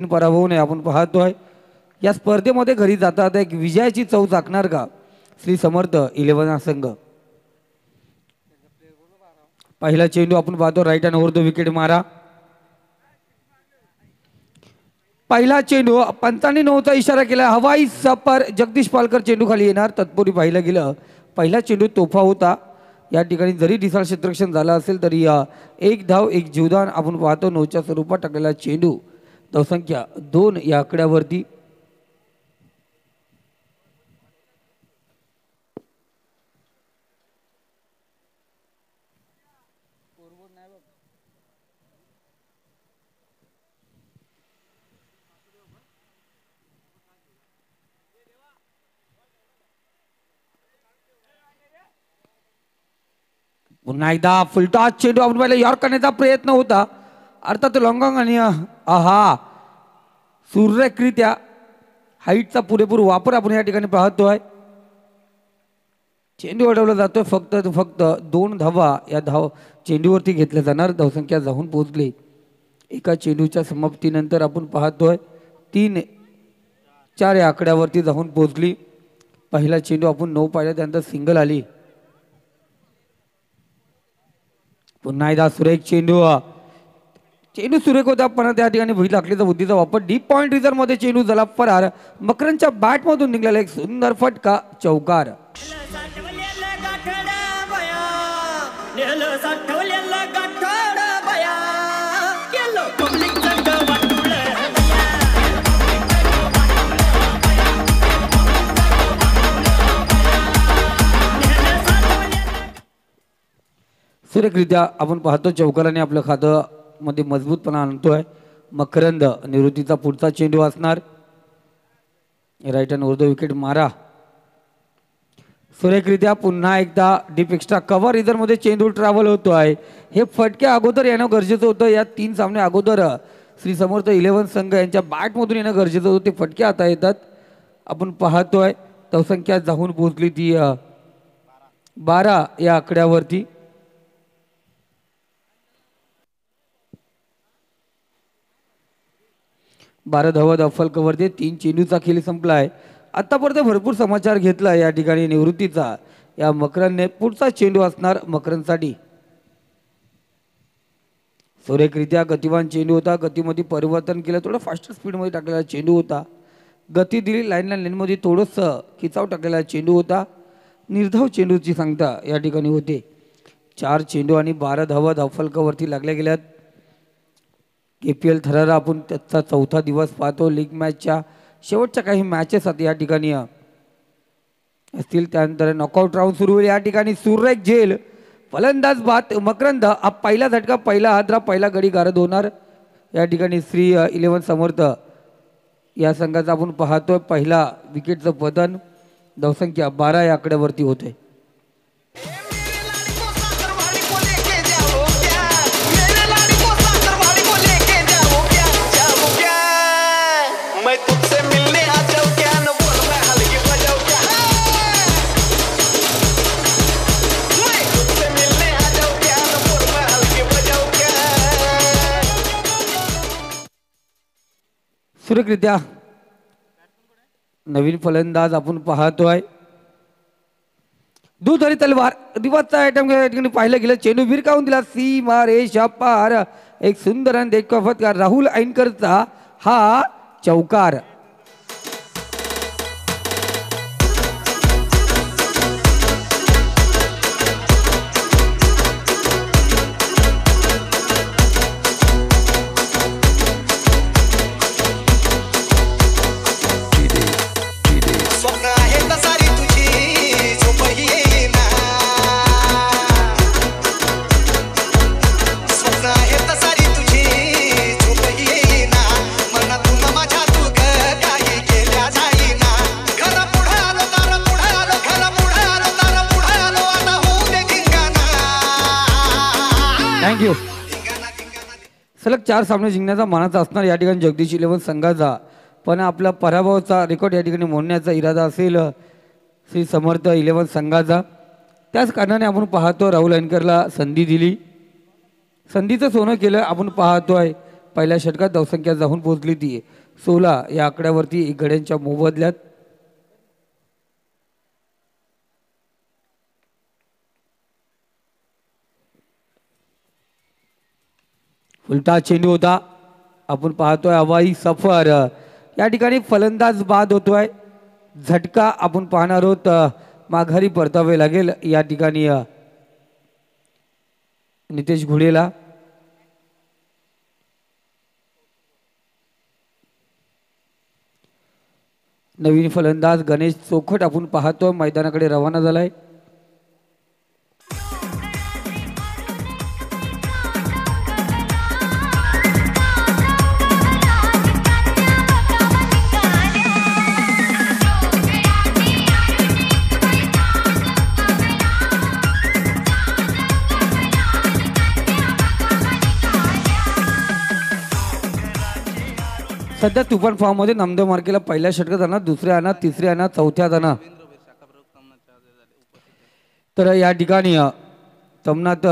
पराभव नाही आपण पाहतोय। या स्पर्धेमध्ये घरी जातात एक विजयाची चव चाकणार का श्री समर्थ 11 हा संघ। पहिला चेंडू आपण पाहतो right hand over the wicket मारा। पहिला चेंडू पंचांनी नऊचा इशारा केला हवाई सपर जगदीश पालकर चेंडू खाली येणार तत्पूर्वी पाहिलं गेलं पहिला चेंडू तोफा होता। या ठिकाणी जरी दिसाळ क्षेत्ररक्षण झाला असेल तरी एक धाव एक जीवदान आपण पाहतो 9च्या स्वरूपात टाकलेला चेंडू धावसंख्या 2 या आकड्यावरती। पुन्हा एकदा फुलटॉस चेंडू आपण पाहिला यॉर्क करण्याचा प्रयत्न होता अर्थात लॉंगॉंग आणि आहा सुरेखरित्या हाईटचा पुरेपूर वापर आपण या ठिकाणी पाहतोय। चेंडू अडवला जातोय फक्त 2 धावा या धाव चेंडूवरती घेतल्या जाणार धावसंख्या जाऊन पोहोचली। एका चेंडूच्या समाप्तीनंतर आपण पाहतोय 3-4 या आकड्यावरती जाऊन पोहोचली। पहिला चेंडू आपण 9 पाहिला त्यानंतर सिंगल आली। पुन्हा एकदा सुरेख चेंडू सुरेख होता पण त्या ठिकाणी भुई लाकलीचा बुद्धीचा वापर डीप पॉइंट रिझर्व मध्ये चेंडू झाला फरार। मकरनच्या बॅट मधून निघालेला एक सुंदर फटका चौकार। सुरेखरित्या आपण पाहतो चौकाराने आपलं खातं मध्ये मजबूतपणा आणतोय। मकरंद निवृत्तीचा पुढचा चेंडू असणार right hand over the wicket मारा। सुरेखरित्या पुन्हा एकदा डीप एक्स्ट्रा कव्हर रिझर्व मध्ये चेंडू ट्रॅव्हल होतोय। हे फटके अगोदर येणं गरजेचं होतं। या 3 सामने अगोदर श्री समर्थ 11 संघ यांच्या बॅट मधून येणं गरजेचं होतं। ते फटके आता येतात आपण पाहतोय। धावसंख्या जाऊन पोहोचली ती 12 या आकड्यावरती। 12 धावा फलकावरती 3 चेंडूचा खेळ संपलाय। आतापर्यंत भरपूर समाचार घेतला या ठिकाणी निवृत्तीचा। या मकरनने पुढचा चेंडू असणार मकरनसाठी। सुरेखरित्या गतिवान चेंडू होता। गतीमध्ये परिवर्तन केलं थोडं फास्टर स्पीड मध्ये टाकलेला चेंडू होता। गती दिली लाईन मध्ये थोडंस खिचाव टाकलेला चेंडू होता। निर्धाव चेंडूची सांगता या ठिकाणी होते। 4 चेंडू आणि 12 धावा धावफलकावरती लागल्या गेल्यात। KPL थरारा आपण त्याचा 4था दिवस पाहतो। लीग मॅचच्या शेवटच्या काही मॅचेस या ठिकाणी असतील। त्यानंतर नॉकआउट राऊंड सुरू होईल। या ठिकाणी सुरेख झेल फलंदाज बाद मकरंद पहिला झटका पहिला हादरा पहिला गडी गारद होणार। या ठिकाणी श्री 11 समर्थ या संघाचा आपण पाहतोय पहिला विकेटचं पतन धावसंख्या 12 या आकड्यावरती होते। सुरेखरित्या नवीन फलंदाज आपण पाहतोय दुधारी तलवार दिवसचा आयटम या ठिकाणी पाहिलं गेलं। चेंडू भिरकावून दिला सीमा रेषा पार एक सुंदर आणि देखील फटकार राहुल ऐनकरचा हा चौकार। थँक्यू। सलग 4 सामने जिंकण्याचा मानाचा असणार या ठिकाणी जगदीश 11 संघाचा पण आपला पराभवाचा रेकॉर्ड या ठिकाणी मोडण्याचा इरादा असेल श्री समर्थ 11 संघाचा। त्याच कारणाने आपण पाहतो राहुल ऐनकरला संधी दिली संधीचं सोनं केलं आपण पाहतोय। पहिल्या षटकात धावसंख्या जाऊन पोहोचली ती 16 या आकड्यावरती एक गड्यांच्या मोबदल्यात. उलटा चेंडू होता. आपण पाहतोय हवाई सफर. या ठिकाणी फलंदाज बाद होतोय. झटका आपण पाहणार आहोत. माघारी परतावे लागेल या ठिकाणी नितेश घुडेला. नवीन फलंदाज गणेश चोखट आपण पाहतोय मैदानाकडे रवाना झालाय. सध्या तुफान फॉर्म मध्ये नामदेव मार्केला पहिल्या षटकात आणा, दुसऱ्या आणा, तिसऱ्या आणा, चौथ्यात आणा. तर या ठिकाणी तमनाथ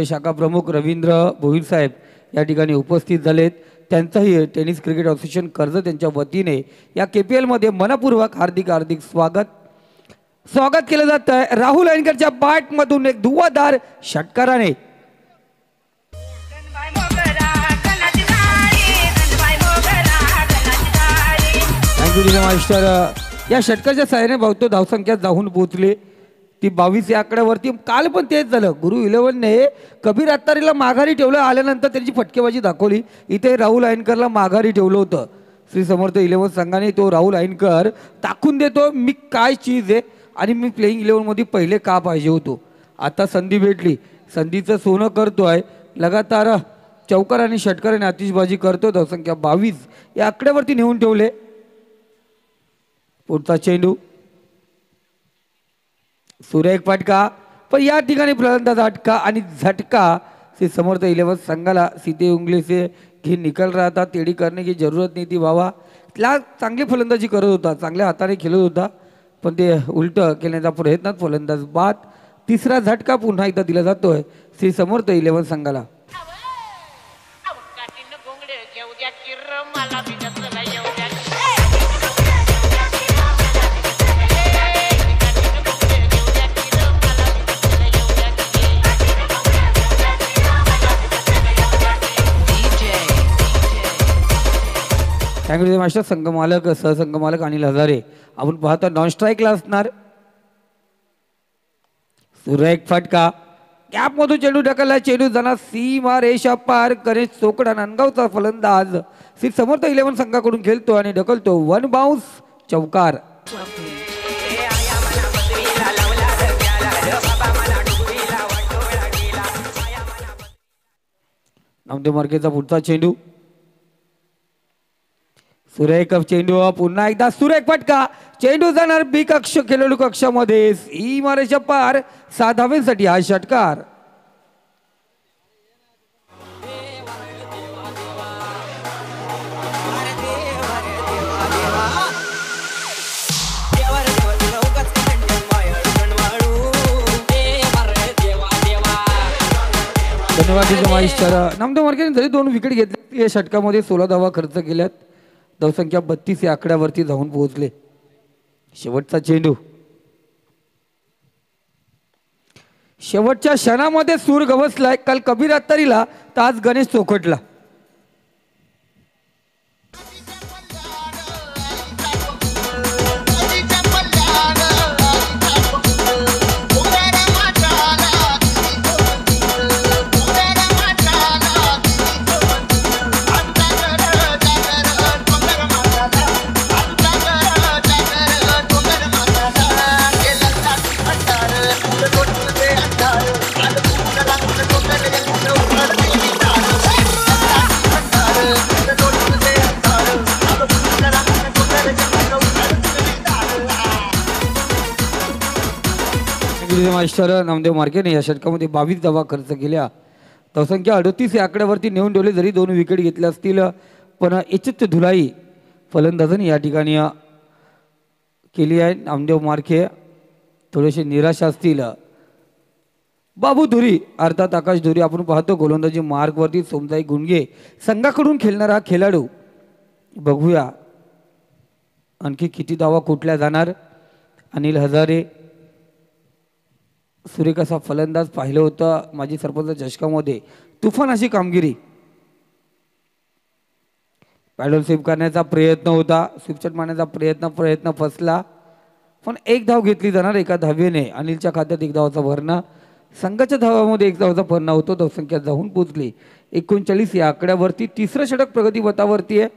शाखा प्रमुख रवींद्र भोईर साहेब या ठिकाणी उपस्थित झालेत. त्यांचंही टेनिस क्रिकेट असोसिएशन कर्जत त्यांच्या वतीने या KPL मध्ये मनपूर्वक हार्दिक हार्दिक स्वागत केलं जात आहे. राहुल ऐनकरच्या बॅट मधून एक धुवाधार षटकाराने मास्टर या षटकाच्या साहाय्याने बहुतो धावसंख्या जाऊन पोहोचली ती 22 या आकड्यावरती. काल पण तेच झालं. गुरु 11ने कबीर अत्तारीला माघारी ठेवलं. आल्यानंतर त्यांची फटकेबाजी दाखवली. इथे राहुल ऐनकरला माघारी ठेवलं होतं. श्री समर्थ 11 संघाने तो राहुल ऐनकर टाकून देतो मी काय चीज आहे आणि मी प्लेइंग 11 मध्ये पहिले का पाहिजे होतो. आता संधी भेटली. संधीचं सोनं करतोय. लगातार चौकार आणि षटकाराने आतिषबाजी करतो. धावसंख्या 22 या आकड्यावरती नेऊन ठेवले. पुढचा चेंडू सुरेख फटका पण या ठिकाणी फलंदाज अटका आणि झटका. श्री समर्थ 11 संघाला सीधे उंगली से घी निकल रहा था. तेडी करने की जरूरत नहीं थी बाबा. त्याला चांगली फलंदाजी करत होता. चांगल्या हाताने खेळत होता पण ते उलट केल्याचा प्रयत्नात फलंदाज बाद. तिसरा झटका पुन्हा एकदा दिला जातोय श्री समर्थ 11 संघाला. Thank you master. संघमालक सहसंघमालक अनिल हजारे आपण पाहता नॉन स्ट्राईकला असणार. सुरेख फटका गॅप मधून चेंडू ढकलला. चेंडू जाणार सीमा रेषा पार. गणेश चोकडा नांदगावचा फलंदाज श्री समर्थ 11 संघाकडून खेळतो आणि ढकलतो. 1 बाउन्स चौकार. नामदेव मार्केचा पुढचा चेंडू सुरेख चेंडू. पुन्हा एकदा सुरेख फटका. चेंडू जाणार बी कक्ष खेळाडू कक्षामध्ये. सीमा रेषा पार. 7 धावेसाठी हा षटकार. धन्यवाद मास्टर. नामदेव मार्केने जरी 2 विकेट घेतले या षटकामध्ये 16 धावा खर्च केल्यात. धावसंख्या 32 या आकड्यावरती जाऊन पोहोचले. शेवटचा चेंडू शेवटच्या क्षणामध्ये सूर गवसलाय. काल कबीर अत्तारीला तर आज गणेश चोखटला. मास्टर नामदेव मार्केने या षटकामध्ये 22 धावा खर्च केल्या. धावसंख्या 38 या आकड्यावरती नेऊन ठेवले. जरी 2 विकेट घेतल्या असतील पण एचच धुलाई फलंदाजाने या ठिकाणी केली आहे. नामदेव मार्के थोडेसे निराश असतील. बाबू धुरी अर्थात आकाश धुरी आपण पाहतो गोलंदाजी मार्गवरती सोमताई गुंडगे संघाकडून खेळणारा खेळाडू. बघूया आणखी किती धावा कुठल्या जाणार. अनिल हजारे सुरेख असा फलंदाज पाहिलं होतं माजी सरपंच चषकामध्ये. तुफान अशी कामगिरी. पॅडल स्वीप करण्याचा प्रयत्न होता, स्वीपचट मारण्याचा प्रयत्न फसला, पण एक धाव घेतली जाणार एका धावेने. अनिलच्या खात्यात एक धावाचा भरणा, संघाच्या धावामध्ये एक धावाचा भरणा होतो. धावसंख्या जाऊन पोहोचली 39 या आकड्यावरती. तिसरं षटक प्रगतीपथावरती आहे.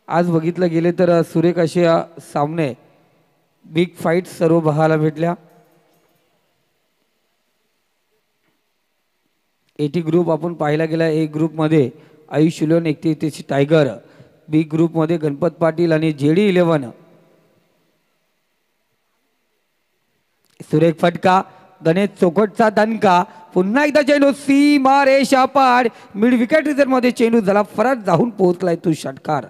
आज बघितलं गेले तर सुरेख असे सामने बिग फाईट सर्व पाहायला भेटल्या. एटी ग्रुप आपण पाहायला गेला. ए ग्रुपमध्ये आयुष शिलोन 31 टायगर, बी ग्रुपमध्ये गणपत पाटील आणि JD11. सुरेख फटका, गणेश चोखटचा दणका, पुन्हा एकदा चेंडू सीमा रेषा पार. मिड विकेट रिझर्व मध्ये चेंडू झाला फरार, जाऊन पोहोचलाय तो षटकार.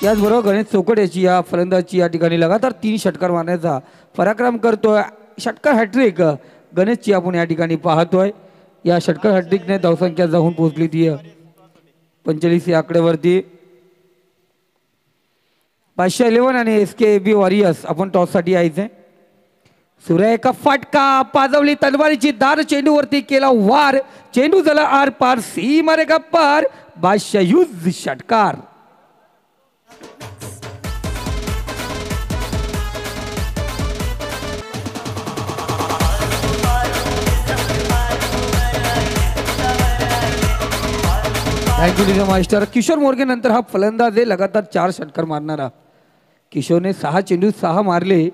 याचबरोबर गणेश चोखट याची या फलंदाजी या ठिकाणी लगातार 3 षटकार मारण्याचा पराक्रम करतोय. षटकार हॅट्रिक गणेशची आपण या ठिकाणी पाहतोय. या षटकार हॅट्रिकने धावसंख्या जाऊन पोहोचली ती 45 या आकड्यावरती. 511 आणि SKAB वॉरियर्स आपण टॉससाठी यायचे. सुरेख फटका, पाजवली तलवारीची धार, चेंडूवरती केला वार, चेंडू झाला आर पार, सीमा रेखा पार. बादशाह षटकार. Thank you master. किशोर मोर्गे नंतर हा फलंदाज आहे लगातार 4 षटकार मारणारा. किशोरने 6 चेंडू 6 मारले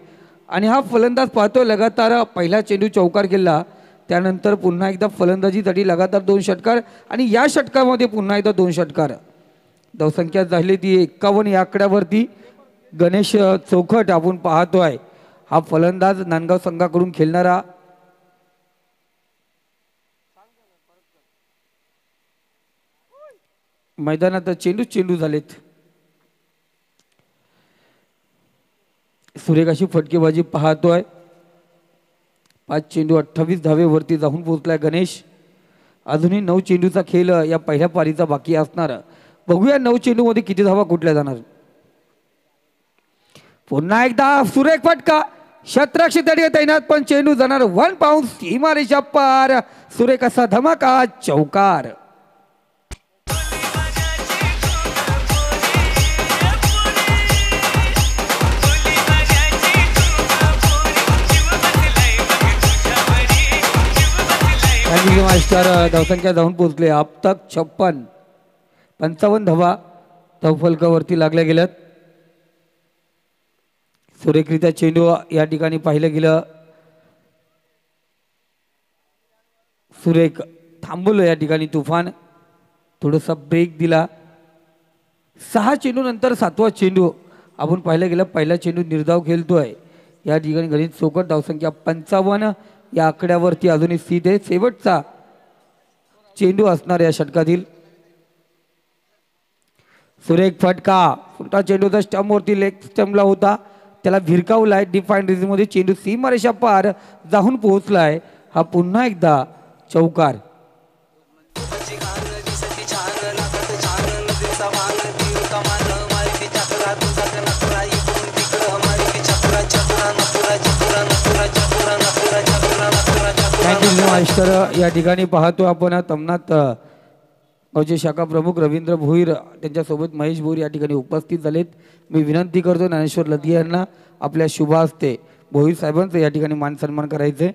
आणि हा फलंदाज पाहतोय लगातार पहिला चेंडू चौकार केला, त्यानंतर पुन्हा एकदा फलंदाजीसाठी लगातार 2 षटकार आणि या षटकामध्ये पुन्हा एकदा 2 षटकार. धावसंख्या झाली ती 51 या आकड्यावरती. गणेश चौखट आपण पाहतोय हा फलंदाज नांदगाव संघाकडून खेळणारा. मैदानात चेंडू झालेत. सुरेख अशी फटकेबाजी पाहतोय. 5 चेंडू 28 धावेवरती जाऊन पोहोचलाय गणेश. अजूनही 9 चेंडूचा खेळ या पहिल्या पारीचा बाकी असणार. बघूया 9 चेंडू मध्ये किती धावा कुठल्या जाणार. पुन्हा एकदा सुरेख फटका, शतरक्षी तैनात पण चेंडू जाणार 1 पाऊंड, सीमा रेषा पार. सुरेख असा धमाका चौकार. मास्टर धावसंख्या जाऊन पोहोचले अब तक 55 धावा धावफलकावरती लागल्या गेल्यात. सुरेखरित्या चेंडू या ठिकाणी पाहिलं गेलं. सुरेख थांबवलं या ठिकाणी तुफान, थोडासा ब्रेक दिला. 6 चेंडू नंतर 7वा चेंडू आपण पाहिलं गेलं. पहिला चेंडू निर्धाव खेळतोय या ठिकाणी गणेश चोखट. धावसंख्या 55 या आकड्यावरती अजूनही स्थित आहे. शेवटचा चेंडू असणार या षटकातील. सुरेख फटका, फुटा चेंडूचा स्टंपवरती लेग स्टंपला होता, त्याला भिरकावलाय. डिफाईन रिझन मध्ये चेंडू सीमारेषा पार जाऊन पोहोचलाय. हा पुन्हा एकदा चौकार. मास्टर या ठिकाणी पाहतो आपण तमनाथ गावचे शाखा प्रमुख रवींद्र भोईर त्यांच्यासोबत महेश भोईर या ठिकाणी उपस्थित झालेत. मी विनंती करतो ज्ञानेश्वर लदिये यांना आपल्या शुभ हस्ते भोईर साहेबांचं या ठिकाणी मान सन्मान करायचे.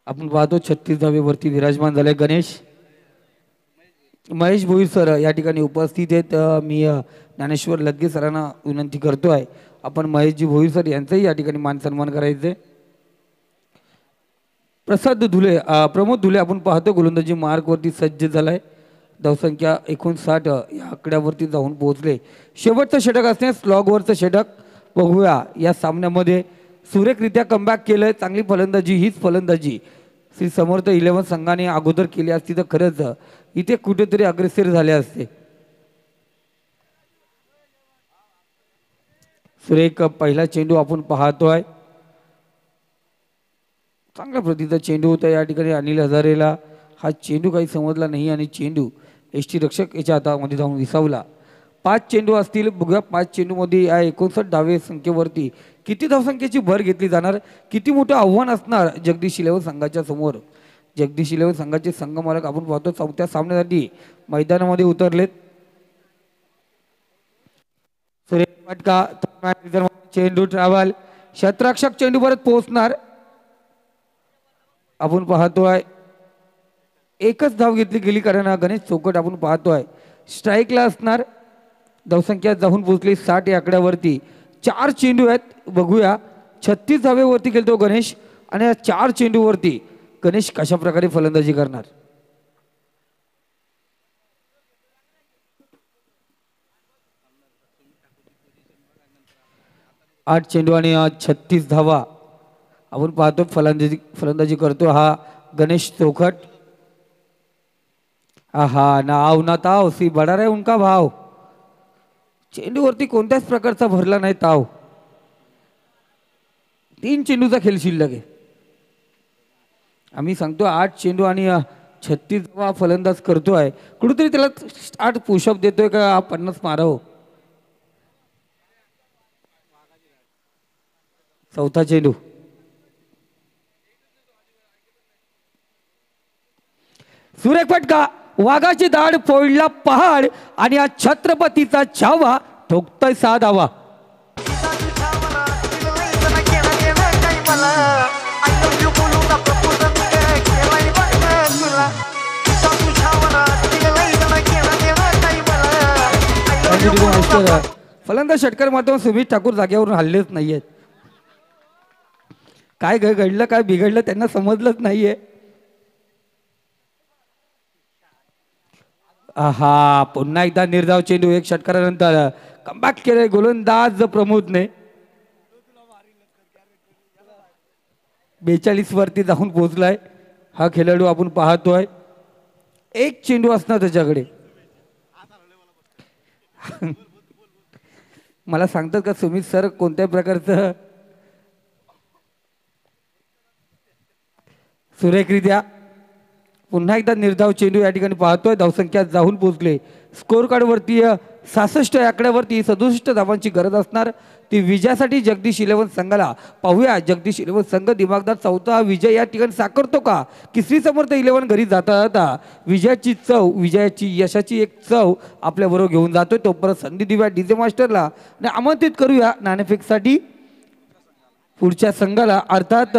आपण पाहतो 36 धावेवरती विराजमान झाले गणेश. महेश भोईर सर या ठिकाणी उपस्थित आहेत. मी ज्ञानेश्वर लदगे सरांना विनंती करतोय आपण महेशजी भोईर सर यांचंही या ठिकाणी मान सन्मान करायचे. प्रमोद धुले आपण पाहतो गोलंदाजी मार्कवरती सज्ज झालाय. धावसंख्या 59 या आकड्यावरती जाऊन पोहोचले. शेवटचं षटक असणे स्लॉगवरचं षटक बघूया. या सामन्यामध्ये सुरेखरित्या कमबॅक केलंय. चांगली फलंदाजी, हीच फलंदाजी श्री समर्थ 11 संघाने अगोदर केली असती तर खरंच इथे कुठेतरी अग्रेसर झाले असते. सुरेख पहिला चेंडू आपण पाहतोय. चांगल्या प्रतीचा चेंडू होता या ठिकाणी. अनिल हजारेला हा चेंडू काही समजला नाही आणि चेंडू एसटी रक्षक याच्या हातामध्ये जाऊन विसावला. 5 चेंडू असतील. बघूया 5 चेंडूमध्ये या 59 धावे संख्येवरती किती धावसंख्येची भर घेतली जाणार, किती मोठं आव्हान असणार जगदीश 11 संघाच्या समोर. जगदीश 11 संघाचे संघ मालक आपण पाहतो चौथ्या सामन्यासाठी मैदानामध्ये उतरलेत. सुरेश फटका, चेंडू ट्रॅव्हल, क्षेत्ररक्षक चेंडू परत पोहोचणार. आपण पाहतोय एकच धाव घेतली गेली कारण गणेश चौकट आपण पाहतोय स्ट्राईकला असणार. धावसंख्या जाऊन पोहोचली 60 या आकड्यावरती. 4 चेंडू आहेत. बघूया 36 धावेवरती खेळतो गणेश आणि या 4 चेंडूवरती गणेश कशा प्रकारे फलंदाजी करणार. आठ चेंडू आणि 36 धावा आपण पाहतो. फलंदाजी करतो हा गणेश चौखट. आहा नाव ना ताव सी बडा रे उनका भाव. चेंडूवरती कोणत्याच प्रकारचा भरला नाही ताव. 3 चेंडूचा खेळ शिल्लक आहे. आम्ही सांगतो 8 चेंडू आणि 36 धावा फलंदाज करतोय. कुठेतरी त्याला 8 पुशअप देतोय का 50 माराव. चौथा चेंडू सुरेख फटका, वाघाची दाढ फोडला पहाड आणि या छत्रपतीचा छावा ठोकतोय 6 धावा. फलंदाज षटकार मात्र सुमित ठाकूर जागेवरून हल्लेच नाहीयेत. काय घडलं काय बिघडलं त्यांना समजलंच नाहीये. आहा पुन्हा एकदा निर्धाव चेंडू. 1 षटकारानंतर कमबॅक केले गोलंदाज प्रमोदने. 42 वरती जाऊन पोहोचलाय हा खेळाडू आपण पाहतोय. 1 चेंडू असणार त्याच्याकडे. मला सांगतात का सुमित सर कोणत्या प्रकारचं सुरेखरित्या पुन्हा एकदा निर्धाव चेंडू या ठिकाणी पाहतोय. धावसंख्या जाऊन पोहोचले. स्कोर कार्ड वरती 66 आकड्यावरती 67 धावांची गरज असणार. ती विजयासाठी जगदीश 11 संघाला. पाहूया जगदीश 11 संघ दिमागदार चौथा विजय या ठिकाणी साकारतो का. किसरी समर्थ 11 घरी जाता जाता विजयाची चव, विजयाची यशाची एक चव आपल्या बरोबर घेऊन जातोय. तोपर्यंत संधी देऊया डीजे मास्टरला आणि आमंत्रित करूया नाणेफेकसाठी पुढच्या संघाला. अर्थात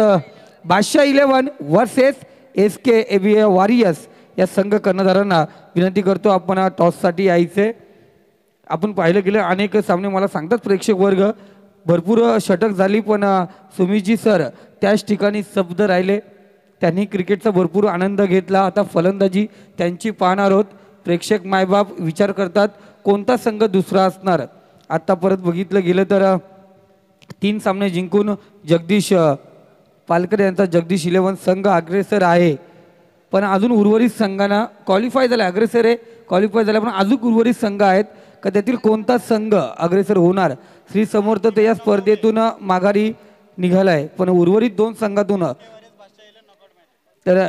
बादशाह 11 वर्सेस SK ABA वॉरियर्स या संघ कर्णधारांना विनंती करतो आपण टॉससाठी यायचे. आपण पाहिलं गेलं अनेक सामने मला सांगतात प्रेक्षक वर्ग भरपूर षटक झाली पण सुमितजी सर त्याच ठिकाणी स्तब्ध राहिले. त्यांनी क्रिकेटचा भरपूर आनंद घेतला. आता फलंदाजी त्यांची पाहणार आहोत. प्रेक्षक मायबाप विचार करतात कोणता संघ दुसरा असणार. आता परत बघितलं गेलं तर 3 सामने जिंकून जगदीश पालकर यांचा जगदीश 11 संघ अग्रेसर आहे. पण अजून उर्वरित संघांना क्वालिफाय झाला. अग्रेसर आहे क्वालिफाय झाला पण अजून उर्वरित संघ आहेत का त्यातील कोणता संघ अग्रेसर होणार. श्री समर्थ तर या स्पर्धेतून माघारी निघालाय पण उर्वरित 2 संघातून तर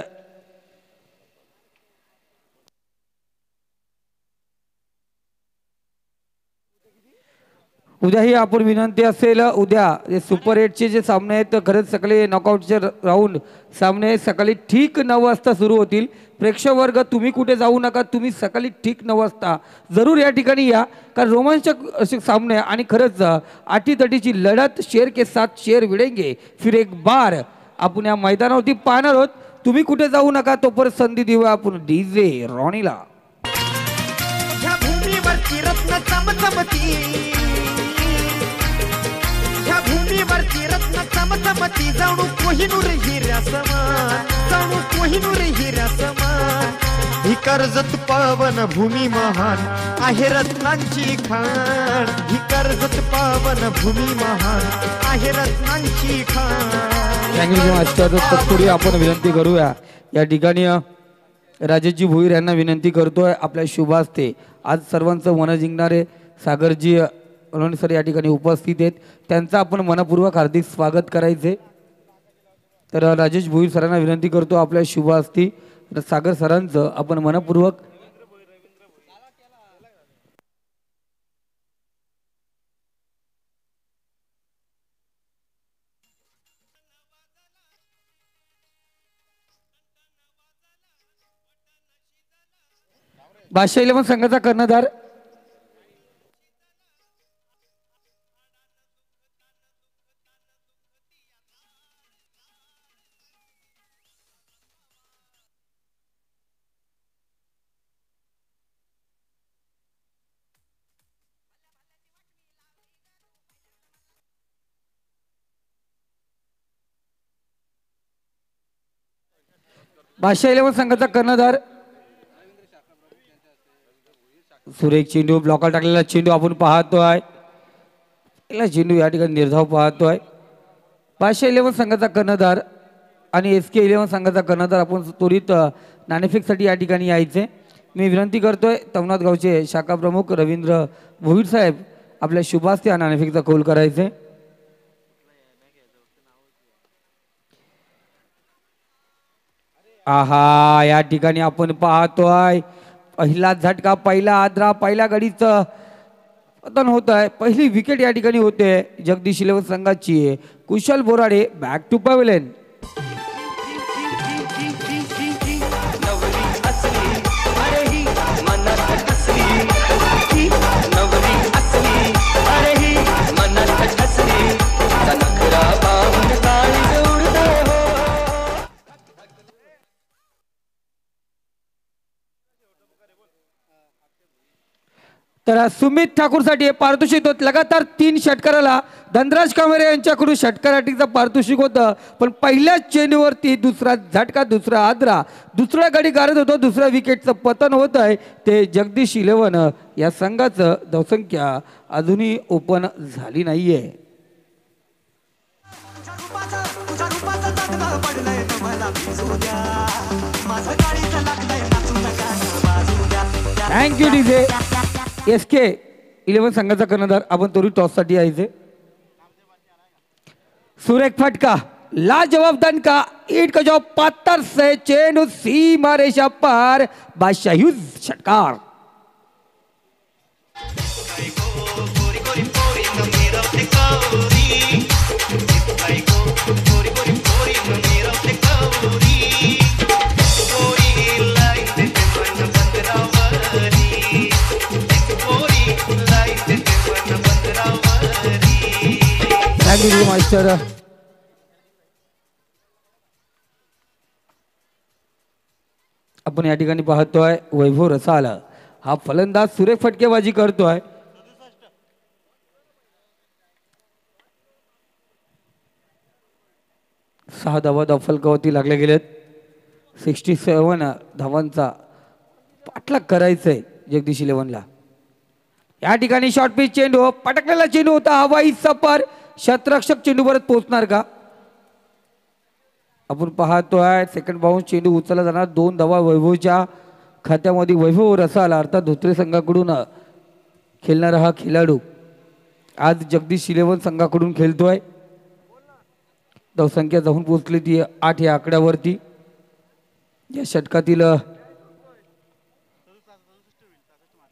उद्याही आपण विनंती असेल. उद्या सुपर 8चे जे सामने आहेत खरंच सकाळी नॉकआउटचे राऊंड सामने सकाळी ठीक 9 वाजता सुरू होतील. प्रेक्षक वर्ग तुम्ही कुठे जाऊ नका. तुम्ही सकाळी ठीक 9 वाजता जरूर या ठिकाणी या कारण रोमांचक असे सामने आणि खरंच आटीतटीची लढत शेर के साथ शेर भिडेंगे फिर एक बार आपण या मैदानावरती पाहणार आहोत. तुम्ही कुठे जाऊ नका. तोपर्यंत संधी देऊया आपण डीजे रॉनीला. भूमीवरती रत्न चमचमती मती जाणू कोहिनूर हिऱ्या समान, जाणू कोहिनूर हिऱ्या समान. ही कर्जत पावन भूमी महान आहे रत्नांची खाण, ही कर्जत पावन भूमी महान आहे रत्नांची खाण. तत्पूर्वी आपण विनंती करूया या ठिकाणी राजेशजी भोईर यांना विनंती करतोय आपल्या शुभ हस्ते आज सर्वांचं मन जिंकणारे सागरजी अलोणी सर या ठिकाणी उपस्थित आहेत, त्यांचं आपण मनपूर्वक हार्दिक स्वागत करायचे. तर राजेश भोईर सरांना विनंती करतो आपल्या शुभ हस्ती सागर सरांचं आपण मनपूर्वक बादशाह 11 संघाचा कर्णधार बादशाह 11 संघाचा कर्णधार सुरेख चेंडू ब्लॉकर टाकलेला चेंडू आपण पाहतोय, चेंडू या ठिकाणी निर्धाव पाहतोय. बादशाह 11 संघाचा कर्णधार आणि SK 11 संघाचा कर्णधार आपण त्वरित नाणेफेकसाठी या ठिकाणी यायचे. मी विनंती करतोय तवनाथ गावचे शाखा प्रमुख रवींद्र भोईर साहेब आपल्या शुभास्ते हा नाणेफेकचा कौल करायचे. आहा या ठिकाणी आपण पाहतोय पहिला झटका, पहिला आद्रा, पहिल्या गडीचं पतन होत आहे. पहिली विकेट या ठिकाणी होते जगदीश 11 संघाची. कुशल बोराडे बॅक टू पवेलियन. तर सुमित ठाकूरसाठी पारितोषिक होत लगातार 3 षटकाराला धनराज कामेरे यांच्याकडून षटकाराटीचं पारितोषिक होतं, पण पहिल्याच चेंडूवरती दुसरा झटका, दुसरा आद्रा, दुसरा गडी गारत होतो, दुसऱ्या विकेटचं पतन होत आहे. ते जगदीश 11 या संघाचं धावसंख्या अजूनही ओपन झाली नाहीये. Thank you DJ. SK 11 संघाचा कर्णधार आपण त्वरित टॉससाठी यायचे. सुरेख फटका, लाजवाब दणका, ईट का जवाब पातर से चेंडू सीमा रेषा पार, बादशाह ह्यूज षटकार. मास्टर आपण या ठिकाणी पाहतोय वैभव रसाल हा फलंदाज सुरेख फटकेबाजी करतोय. सहा धावा फलकावरती लागले गेलेत. 67 धावांचा पाठलाग करायचंय जगदीश 11ला. या ठिकाणी शॉर्ट पिच चेंडू, पटकलेला चेंडू होता, हवाई सफर, शतरक्षक चेंडू परत पोहोचणार का आपण पाहतोय. सेकंड बाउन्स चेंडू उचलला जाणार. 2 धावा वैभवच्या खात्यामध्ये. वैभव रसाल अर्थात धोत्रे संघाकडून खेळणारा हा खेळाडू आज जगदीश 11 संघाकडून खेळतोय. धावसंख्या जाऊन पोहोचली ती 8 या आकड्यावरती. या षटकातील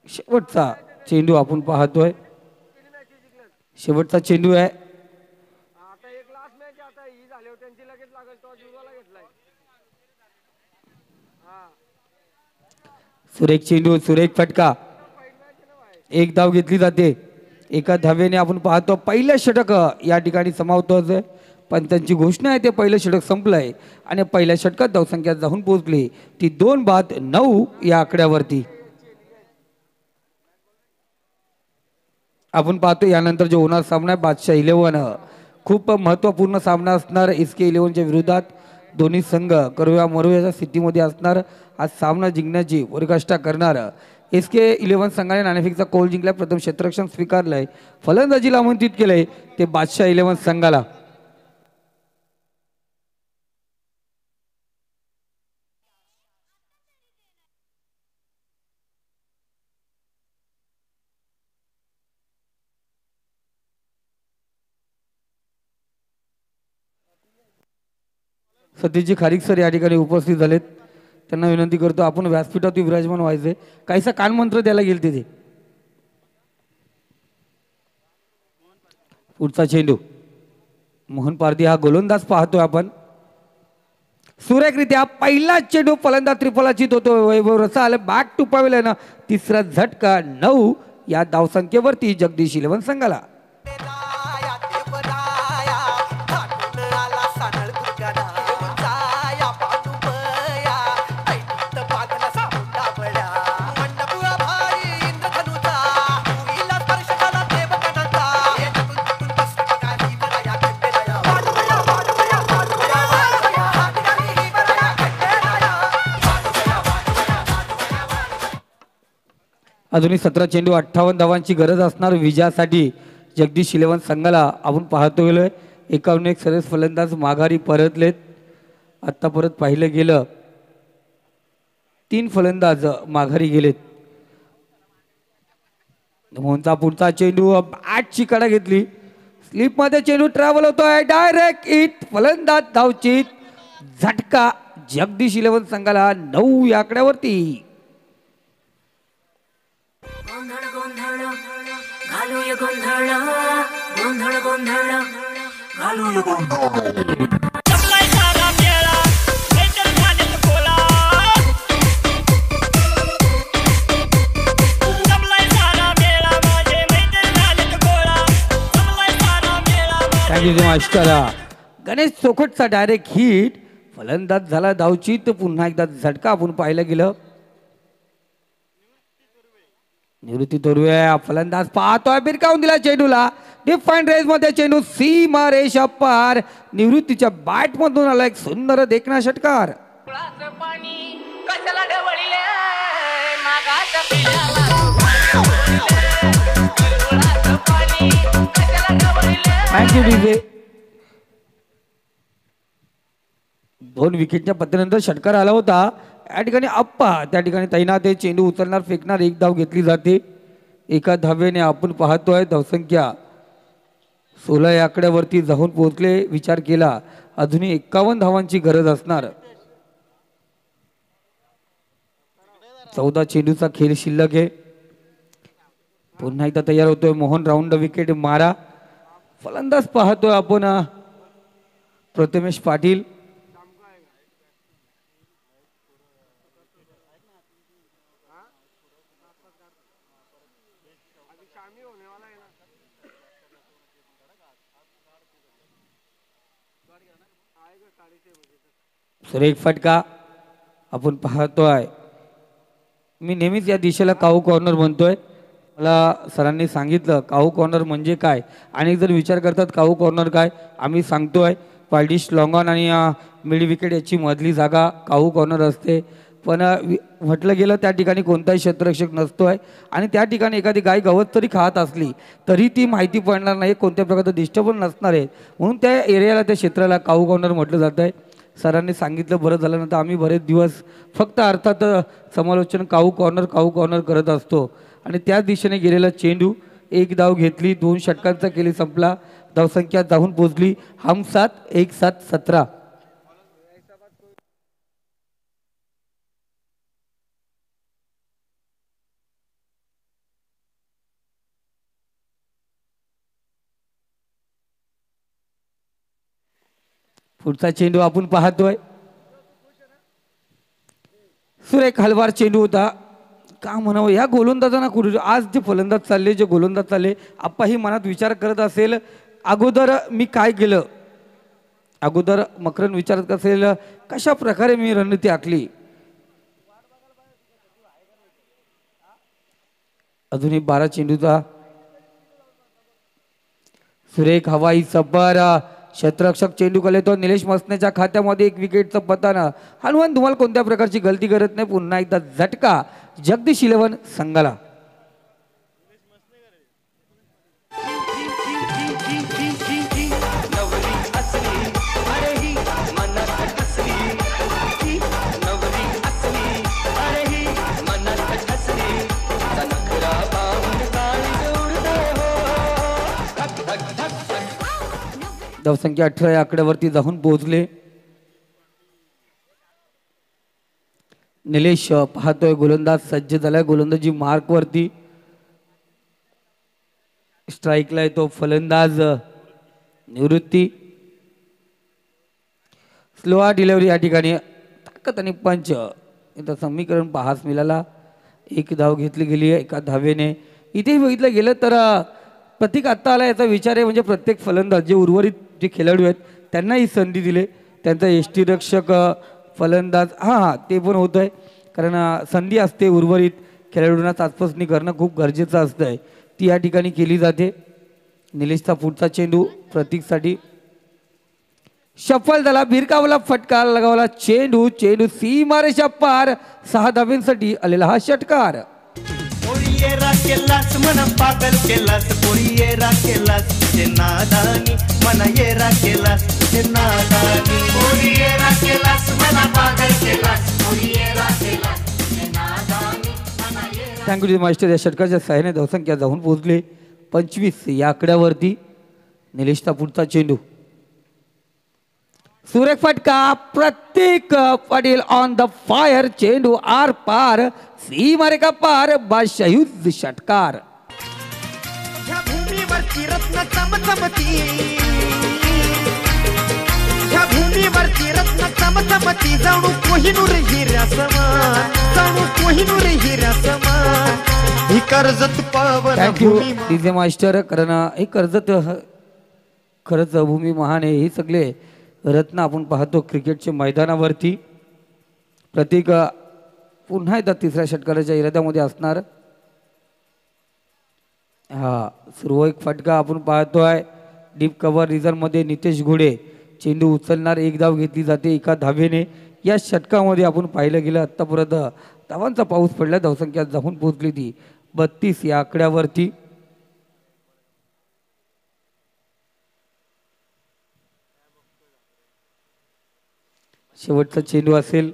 शेवटचा चेंडू आपण पाहतोय. शेवटचा चेंडू आहे. सुरेख चेंडू, सुरेख फटका, एक धाव घेतली जाते. एका धावेने आपण पाहतो पहिलं षटक या ठिकाणी समाप्त. पण त्यांची घोषणा आहे ते पहिलं षटक संपलंय आणि पहिल्या षटकात धावसंख्या जाऊन पोहोचली ती 2-9 या आकड्यावरती. आपण पाहतो यानंतर जो होणार सामना आहे बादशाह 11 खूप महत्त्वपूर्ण सामना असणार SK11च्या विरोधात. दोन्ही संघ करव्या मरव्याच्या स्थितीमध्ये असणार. आज सामना जिंकण्याची वरकाष्ठा करणार SK11 संघाने नाणेफेकचा कौल जिंकला. प्रथम क्षेत्ररक्षण स्वीकारलंय, फलंदाजीला आमंत्रित केलंय ते बादशाह 11 संघाला. सतीशजी खारीक सर या ठिकाणी उपस्थित झालेत. त्यांना विनंती करतो आपण व्यासपीठावरती विराजमान व्हायचे. काहीसा कानमंत्र द्यायला गेल तिथे. पुढचा चेंडू मोहन पारधी हा गोलंदाज पाहतोय आपण. सुरेखरित्या पहिला चेंडू फलंदाज त्रिफलाचीत होतो. वैभव रसाल बॅक टू पवेलियन. तिसरा झटका 9 या धावसंख्येवरती जगदीश 11 संघाला. अजूनही 17 चेंडू 58 धावांची गरज असणार विजयासाठी जगदीश 11 संघाला. आपण पाहतो गेलोय 51 सरस फलंदाज माघारी परतलेत. आत्ता परत पाहिलं गेलं 3 फलंदाज माघारी गेलेत. मोहनचा पुढचा चेंडू बॅटची कडा घेतली. स्लिपमध्ये चेंडू ट्रॅव्हल होतोय. डायरेक्ट हिट, फलंदाज धावचीत, झटका जगदीश 11 संघाला 9 या आकड्यावरती. गणेश चोखटचा डायरेक्ट हिट, फलंदाज झाला धावचीत. पुन्हा एकदा झटका आपण पाहायला गेलं. निवृत्ती तोरवे फलंदाज पाहतोय, बिरकावून दिला चेंडूला. डिफाईन रेस मध्ये चेंडू सीमा रेषा पार. निवृत्तीच्या बॅट मधून आला एक सुंदर देखणा षटकार. Thank you DJ. 2 विकेटच्या पत्त्यानंतर षटकार आला होता. या ठिकाणी अप्पा त्या ठिकाणी तैनात आहे. चेंडू उचलणार, फेकणार, 1 धाव घेतली जाते. एका धावेने आपण पाहतोय धावसंख्या 16 या आकड्यावरती जाऊन पोहोचले. विचार केला अजूनही 51 धावांची गरज असणार. 14 चेंडूचा खेळ शिल्लक आहे. पुन्हा एकदा तयार होतोय मोहन. राऊंड विकेट मारा. फलंदाज पाहतोय आपण प्रथमेश पाटील. सुरेख फटका आपण पाहतोय. मी नेहमीच या दिशेला काऊ कॉर्नर म्हणतोय. मला सरांनी सांगितलं काऊ कॉर्नर म्हणजे काय. आणि जर विचार करतात काऊ कॉर्नर काय, आम्ही सांगतोय पायडिश लॉंग ऑन आणि मिड विकेट याची मधली जागा काऊ कॉर्नर असते. पण म्हटलं गेलं त्या ठिकाणी कोणताही क्षेत्ररक्षक नसतोय आणि त्या ठिकाणी एखादी गाय गवत तरी खात असली तरी ती माहिती पडणार नाही, कोणत्या प्रकारचं डिस्टर्बन्स नसणार आहे. म्हणून त्या एरियाला, त्या क्षेत्राला काऊ कॉर्नर म्हटलं जात आहे. सरांनी सांगितलं बरं झाल्यानंतर आम्ही बरेच दिवस फक्त अर्थात समालोचन काऊ कॉर्नर करत असतो. आणि त्या दिशेने गेलेला चेंडू 1 धाव घेतली. 2 षटकांचा केली संपला. धावसंख्या जाऊन पोहोचली हम 7 1 7 17. पुढचा चेंडू आपण पाहतोय. सुरेख हलवार चेंडू होता. का म्हणावं या गोलंदाजांना कुठे आज जे फलंदाज चालले, जे गोलंदाज चालले, आप्पाही मनात विचार करत असेल अगोदर मी काय केलं. अगोदर मकरन विचारत असेल कशा प्रकारे मी रणनीती आखली. अजूनही 12 चेंडूचा सुरेख हवाई सब्बर क्षेत्ररक्षक चेंडू कलेतो निलेश मसनेच्या खात्यामध्ये एक विकेटचं पतन. हनुमान तुम्हाला कोणत्या प्रकारची गलती करत नाही. पुन्हा एकदा झटका जगदीश 11 संघाला. धावसंख्या 18 या आकड्यावरती जाऊन पोहोचले. निलेश पाहतोय गोलंदाज सज्ज झालाय. गोलंदाजी मार्क वरती. स्ट्राईकला येतो फलंदाज निवृत्ती. स्लो डिलिव्हरी या ठिकाणी ताकद आणि पंच इथं समीकरण पाहास मिळाला. एक धाव घेतली गेली आहे एका धावेने. इथे बघितलं गेलं तर प्रतीक आत्ता आला याचा विचार आहे म्हणजे प्रत्येक फलंदाज जे उर्वरित जे खेळाडू आहेत त्यांनाही संधी दिले. त्यांचा यष्टीरक्षक फलंदाज हां ते पण होतं आहे कारण संधी असते उर्वरित खेळाडूंना चाचपसणी करणं खूप गरजेचं असतं आहे. ती या ठिकाणी केली जाते. निलेशचा पुढचा चेंडू प्रतीकसाठी सफल झाला. भिरकावला फटका लगावला चेंडू. चेंडू सीमारेषा पार 6 धाब्यांसाठी आलेला हा षटकार. पोरियेरा केलास मन पागल केलास पोरियेरा केलास ते नादानी मन येरा केलास ते नादानी पोरियेरा केलास मन पागल केलास पोरियेरा केलास ते नादानी मन येरा. Thank you master. या षटकाच्या सहाय्याने धावसंख्या जाऊन पोहोचले 25 या आकड्यावरती. निलेशचा पुढचा चेंडू सुरेख फटका. प्रत्येक पाटील ऑन द फायर. चेंडू आर पार सीमारेखा पार. बादशाहीद षटकार. ह्या भूमीवरची रत्न चमचमती. ह्या भूमीवरची रत्न चमचमती. जणू कोहिनूर हिऱ्या समान. जणू कोहिनूर हिऱ्या समान. ही कर्जत पावन थँक्यू भूमी डीजे मास्टर. कारण हे कर्जत खरंच भूमी महान आहे. हे सगळे रत्न आपण पाहतो क्रिकेटच्या मैदानावरती. प्रतीक पुन्हा एकदा तिसऱ्या षटकाराच्या इराद्यामध्ये असणार. हा सुरू एक फटका आपण पाहतोय. डीप कव्हर रिझनमध्ये नितेश घोडे चेंडू उचलणार. एक धाव घेतली जाते एका धावेने. या षटकामध्ये आपण पाहिलं गेलं आत्तापर्यंत धावांचा पाऊस पडला. धावसंख्या जाऊन पोहोचली ती 32 या आकड्यावरती. शेवटचा चेंडू असेल.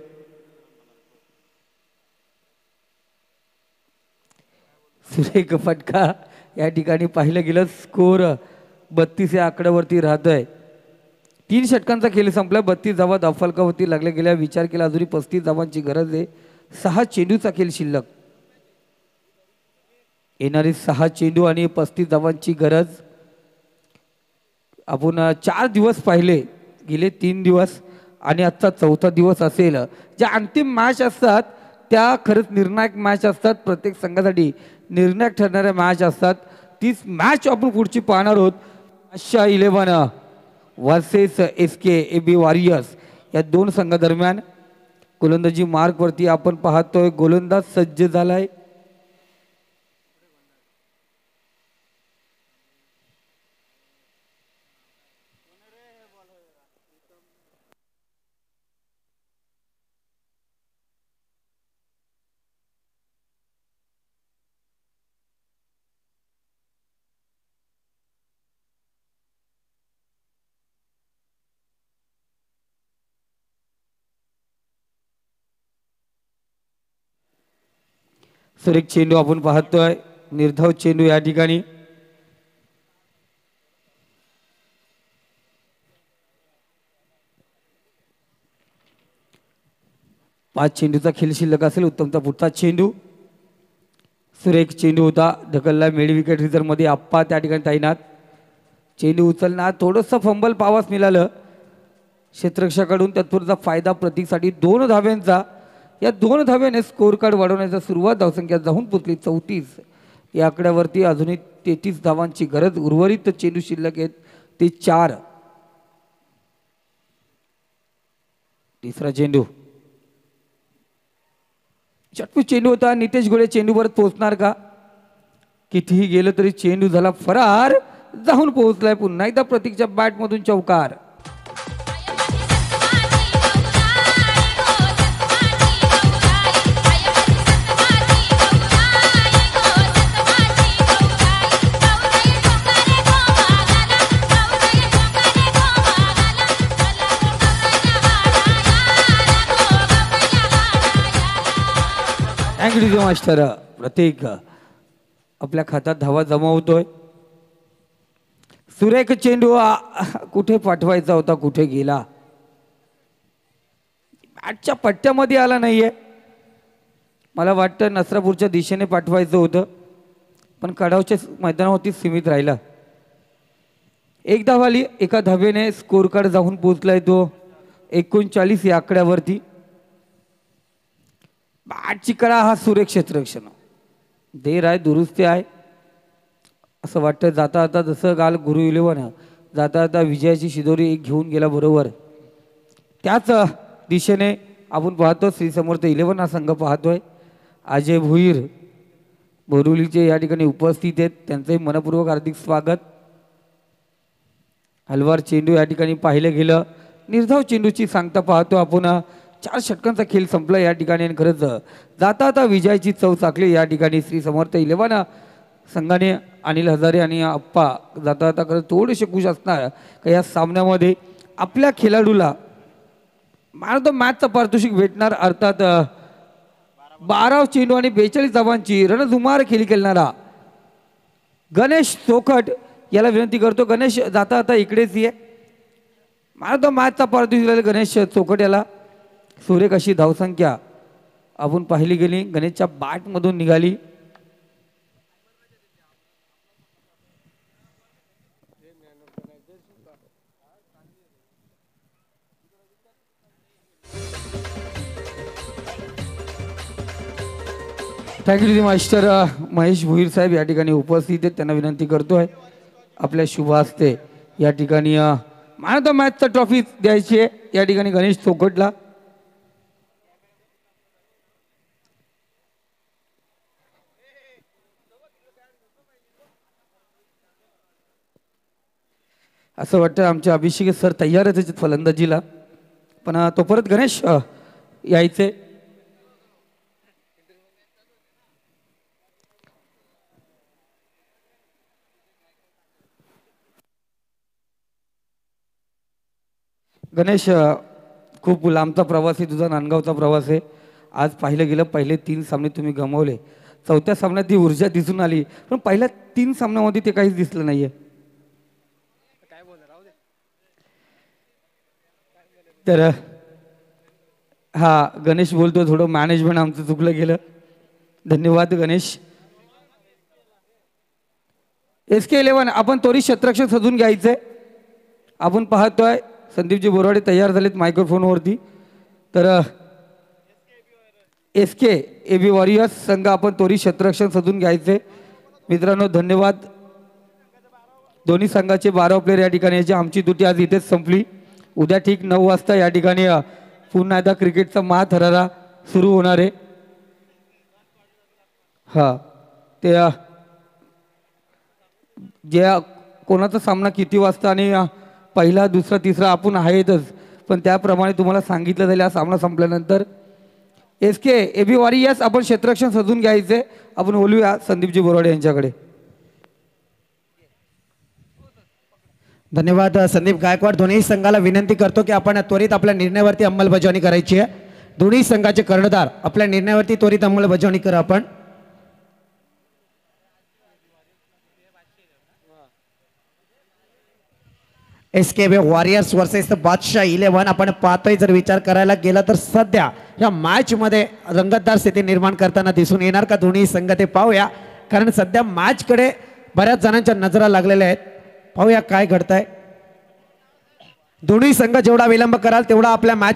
सुरेख फटका या ठिकाणी पाहिलं गेलं. स्कोर 32 या आकड्यावरती राहत आहे. 3 षटकांचा खेळ संपला. 32 धावा धावफलकावरती लागल्या गेल्या. विचार केला अजूनही 35 धावांची गरज आहे. 6 चेंडूचा खेळ शिल्लक. येणारे 6 चेंडू आणि 35 धावांची गरज. आपण 4 दिवस पाहिले गेले. 3 दिवस आणि आजचा 4था दिवस असेल. ज्या अंतिम मॅच असतात त्या खरंच निर्णायक मॅच असतात. प्रत्येक संघासाठी निर्णायक ठरणाऱ्या मॅच असतात. तीच मॅच आपण पुढची पाहणार आहोत. आशा 11 वर्सेस SK AB वॉरियर्स या 2 संघादरम्यान. गोलंदाजी मार्कवरती आपण पाहतोय गोलंदाज सज्ज झालाय. सुरेख चेंडू आपण पाहतोय. निर्धाव चेंडू या ठिकाणी. पाच चेंडूचा खेळ शिल्लक असेल. उत्तमचा पुढचा चेंडू. सुरेख चेंडू होता. ढकलला मिड विकेट रिझर्व्हमध्ये. आप्पा त्या ठिकाणी तैनात. चेंडू उचलणार. थोडंसं फंबल पावास मिळालं क्षेत्ररक्षकाकडून. तत्पूर्वीचा फायदा प्रतीकसाठी 2 धाव्यांचा. या 2 धाव्याने स्कोर कार्ड वाढवण्याचा सुरुवात. धावसंख्या जाऊन पोचली 34 या आकड्यावरती. अजूनही 33 धावांची गरज. उर्वरित चेंडू शिल्लक आहेत ते 4. तिसरा चेंडू. चटपट चेंडू होता. नितेश घोडे चेंडूवर पोहोचणार का? कितीही गेलं तरी चेंडू झाला फरार. जाऊन पोहोचलाय. पुन्हा एकदा प्रतीकच्या बॅटमधून चौकार. Thank you master. प्रतीक आपल्या खात्यात धावा जमावतोय. सुरेख चेंडू कुठे पाठवायचा होता, कुठे गेला. बॅटच्या पट्ट्यामध्ये आला नाहीये. मला वाटतं नसरापूरच्या दिशेने पाठवायचं होतं, पण कडावच्या मैदानावरती सीमित राहिला. एक धाव आली. एका धावेने स्कोर कार्ड जाऊन पोहोचलाय तो 39 या आकड्यावरती. बॅटची कडा हा सुरेख क्षेत्ररक्षण. देर आहे, दुरुस्ती आहे. असं वाटतं जाता जाता जसं काल गुरु इलेव्हन जाता जाता विजयाची शिदोरी एक घेऊन गेला बरोबर, त्याच दिशेने आपण पाहतो श्री समर्थ 11 हा संघ पाहतोय. अजय भुईर बोरिवलीचे या ठिकाणी उपस्थित आहेत, त्यांचंही मनपूर्वक हार्दिक स्वागत. हलवार चेंडू या ठिकाणी पाहिलं गेलं. निर्धाव चेंडूची सांगता पाहतो आपण. 4 षटकांचा खेळ संपला या ठिकाणी आणि खरंच जाता आता विजयाची चव चाकली या ठिकाणी श्री समर्थ 11 संघाने. अनिल हजारे आणि अप्पा जाता जाता खरंच थोडेसे खुश असणार का या सामन्यामध्ये आपल्या खेळाडूला मॅन ऑफ द मॅचचा पारितोषिक भेटणार. अर्थात 12 चेंडू आणि 42 धावांची रणधुमार खेळी खेळणारा गणेश चोखट याला विनंती करतो. गणेश जाता आता इकडेच ये. मॅन ऑफ द मॅचचा पारितोषिक गणेश चोखट याला. सुरेख अशी धावसंख्या आपण पाहिली गेली. गणेशच्या बॅटमधून निघाली. Thank you master. महेश भुईर साहेब या ठिकाणी उपस्थित आहेत, त्यांना विनंती करतोय आपल्या शुभ हस्ते या ठिकाणी मॅन ऑफ द मॅचचा ट्रॉफी द्यायची आहे या ठिकाणी गणेश चोखटला. असं वाटतं आमचे अभिषेक सर तयारच आहेत फलंदाजीला, पण तो परत गणेश यायचे. गणेश खूप लांबचा प्रवास आहे तुझा, नांदगावचा प्रवास आहे. आज पाहिलं गेलं पहिले 3 सामने तुम्ही गमावले. 4थ्या सामन्यात ती ऊर्जा दिसून आली, पण पहिल्या 3 सामन्यामध्ये ते काहीच दिसलं नाहीये. तर हा गणेश बोलतो थोडं मॅनेजमेंट आमचं चुकलं गेलं. धन्यवाद गणेश. SK 11 आपण त्वरित क्षेत्ररक्षण सजून घ्यायचंय. आपण पाहतोय संदीपजी बोरवाडे तयार झालेत मायक्रोफोनवरती. तर SK AB वॉरियर्स संघ आपण त्वरित क्षेत्ररक्षण सजून घ्यायचे. मित्रांनो धन्यवाद. दोन्ही संघाचे 12 प्लेयर या ठिकाणी यायचे. आमची दुटी आज इथेच संपली. उद्या ठीक 9 वाजता या ठिकाणी पुन्हा एकदा क्रिकेटचा महाथरारा सुरू होणार आहे. हा ते जे कोणाचा सामना किती वाजता आणि पहिला दुसरा तिसरा आपण आहेतच, पण त्याप्रमाणे तुम्हाला सांगितलं जाईल. हा सामना संपल्यानंतर SK AB वॉरियर्स आपण क्षेत्ररक्षण सजून घ्यायचे. आपण बोलूया संदीपजी बोराडे यांच्याकडे. धन्यवाद संदीप गायकवाड. दोन्ही संघाला विनंती करतो की आपण त्वरित आपल्या निर्णयावरती अंमलबजावणी करायची आहे. दोन्ही संघाचे कर्णधार आपल्या निर्णयावरती त्वरित अंमलबजावणी करा. आपण SK वॉरियर्स वर्सेस बादशाह 11 आपण पाहतोय. जर विचार करायला गेला तर सध्या या मॅच मध्ये रंगतदार स्थिती निर्माण करताना दिसून येणार का दोन्ही संघ ते पाहूया, कारण सध्या मॅच कडे बऱ्याच जणांच्या नजरा लागलेल्या आहेत. पाहूया काय घडतंय. दोन्ही संघ जेवढा विलंब कराल तेवढा आपल्या मॅच